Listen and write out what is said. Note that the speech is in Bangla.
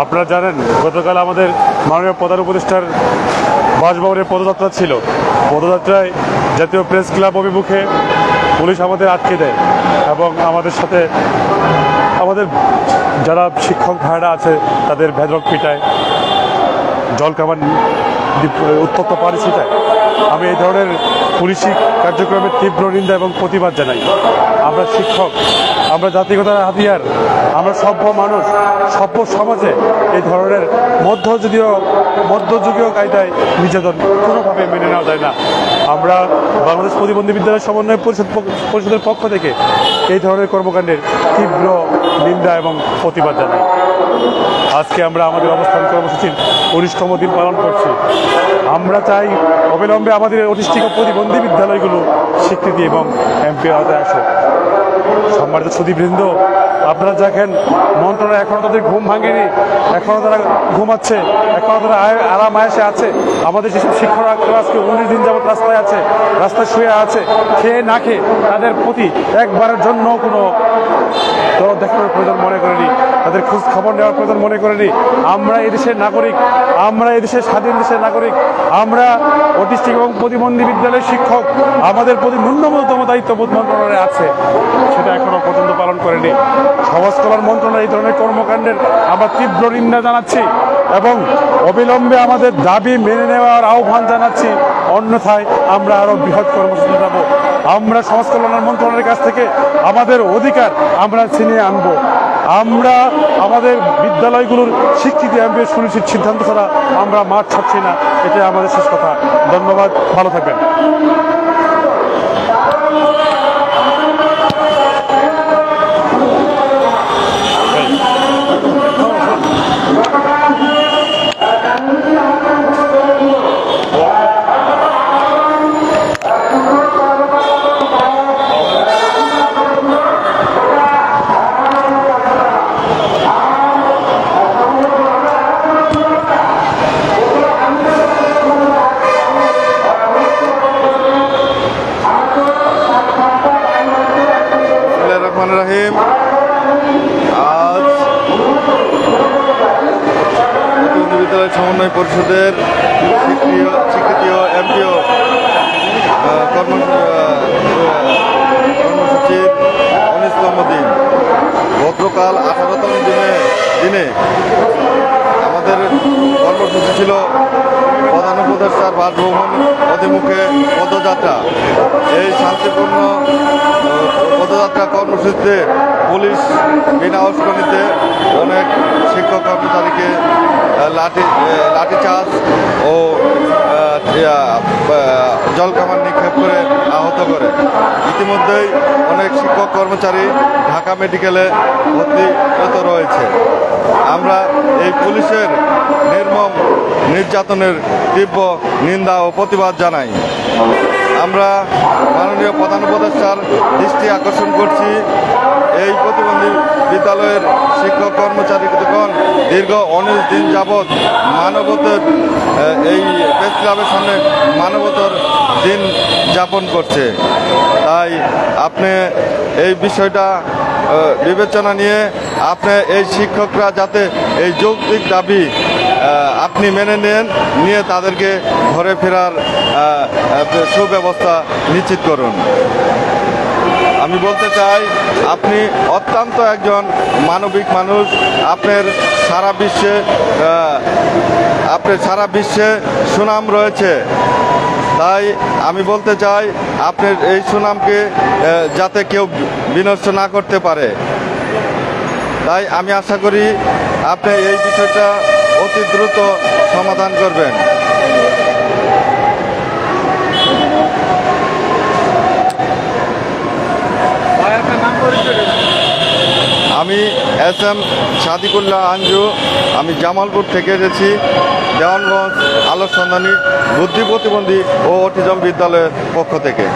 আপনারা জানেন গতকাল আমাদের মাননীয় প্রধান উপদেষ্টার বাসভবনের পদযাত্রা ছিল। পদযাত্রায় জাতীয় প্রেস ক্লাব অভিমুখে পুলিশ আমাদের আটকে দেয় এবং আমাদের সাথে আমাদের যারা শিক্ষক ভাইরা আছে তাদের ভেদরক পিটায়, জলকামান উত্তপ্ত পানি ছিটায়। আমি এই ধরনের পুলিশি কার্যক্রমের তীব্র নিন্দা এবং প্রতিবাদ জানাই। আমরা শিক্ষক, আমরা জাতিগতার হাতিয়ার, আমরা সভ্য মানুষ, সভ্য সমাজে এই ধরনের মধ্যযুগীয় কায়দায় নির্যাতন কোনোভাবে মেনে নেওয়া যায় না। আমরা বাংলাদেশ প্রতিবন্ধী বিদ্যালয় সমন্বয় পরিষদের পক্ষ থেকে এই ধরনের কর্মকাণ্ডের তীব্র নিন্দা এবং প্রতিবাদ জানাই। আজকে আমরা আমাদের অবস্থান কর্মসূচির 19তম দিন পালন করছি। আমরা চাই অবিলম্বে আমাদের অটিস্টিক ও প্রতিবন্ধী বিদ্যালয়গুলো স্বীকৃতি এবং এমপি আওতায় আসুক। সম্মানিত সুধীবৃন্দ, আপনারা দেখেন মন্ত্রণালয় এখনও তাদের ঘুম ভাঙেনি, এখনও তারা ঘুমাচ্ছে, এখনও তারা আরাম আয়েসে আছে। আমাদের যেসব শিক্ষকরা আজকে 19 দিন যাবৎ রাস্তায় আছে, রাস্তায় শুয়ে আছে, খেয়ে না খেয়ে, তাদের প্রতি একবারের জন্য কোনো দরদ দেখানোর প্রয়োজন মনে করেনি, তাদের খোঁজ খবর নেওয়ার প্রয়োজন মনে করেনি। আমরা এদেশের নাগরিক, আমরা এদেশের স্বাধীন দেশের নাগরিক, আমরা অটিস্টিক এবং প্রতিবন্ধী বিদ্যালয়ের শিক্ষক। আমাদের প্রতি ন্যূনতম দায়িত্ববোধ মন্ত্রণালয়ে আছে, সেটা এখনো পর্যন্ত পালন করেনি। সমাজ কল্যাণ মন্ত্রণালয় এই ধরনের কর্মকাণ্ডের আমরা তীব্র নিন্দা জানাচ্ছি এবং অবিলম্বে আমাদের দাবি মেনে নেওয়ার আহ্বান জানাচ্ছি। অন্যথায় আমরা আরো বৃহৎ কর্মসূচি যাব। আমরা সমাজ কল্যাণ মন্ত্রণালয়ের কাছ থেকে আমাদের অধিকার আমরা ছিনিয়ে আনবো। আমরা আমাদের বিদ্যালয়গুলোর স্বীকৃতি এমপিও সুনিশ্চিত সিদ্ধান্ত ছাড়া আমরা মাঠ ছাড়ছি না। এটাই আমাদের শেষ কথা। ধন্যবাদ, ভালো থাকবেন। রহিম, আজ প্রতিবন্ধী বিদ্যালয় সমন্বয় পরিষদের স্বীকৃতি ও এমপিও কর্মসূচির 19তম দিন। গতকাল 18তম দিনে আমাদের কর্মসূচি ছিল প্রধান উপদেষ্টার বাসভবন অভিমুখে পদযাত্রা। এই শান্তিপূর্ণ পদযাত্রা কর্মসূচিতে পুলিশ বিনা উস্কানিতে অনেক শিক্ষক কর্মচারীকে লাঠিচার্জ ও জলকামান নিক্ষেপ করে আহত করে। ইতিমধ্যেই অনেক শিক্ষক কর্মচারী ঢাকা মেডিকেলে ভর্তিরত রয়েছে। আমরা এই পুলিশের নির্মম নির্যাতনের তীব্র নিন্দা ও প্রতিবাদ জানাই। আমরা মাননীয় প্রধান উপদেষ্টার দৃষ্টি আকর্ষণ করছি, এই প্রতিবন্ধী বিদ্যালয়ের শিক্ষক কর্মচারীগণ দীর্ঘ 19 দিন যাবৎ মানবতার এই প্রেস ক্লাবের সামনে মানবতার দিন যাপন করছে। তাই আপনি এই বিষয়টা বিবেচনা নিয়ে আপনি এই শিক্ষকরা যাতে এই যৌক্তিক দাবি আপনি মেনে নিয়ে তাদেরকে ঘরে ফেরার সুব্যবস্থা নিশ্চিত করুন। আমি বলতে চাই, আপনি অত্যন্ত একজন মানবিক মানুষ। আপনার সারা বিশ্বে সুনাম রয়েছে। তাই আমি বলতে চাই, আপনার এই সুনামকে যাতে কেউ বিনষ্ট না করতে পারে। তাই আমি আশা করি আপনি এই বিষয়টা অতি দ্রুত সমাধান করবেন। আমি SM সাদিকুল্লাহ আঞ্জু, আমি জামালপুর থেকে এসেছি। দেওয়ানগঞ্জ আলোক সন্ধানী বুদ্ধি প্রতিবন্ধী ও অটিজম বিদ্যালয়ের পক্ষ থেকে।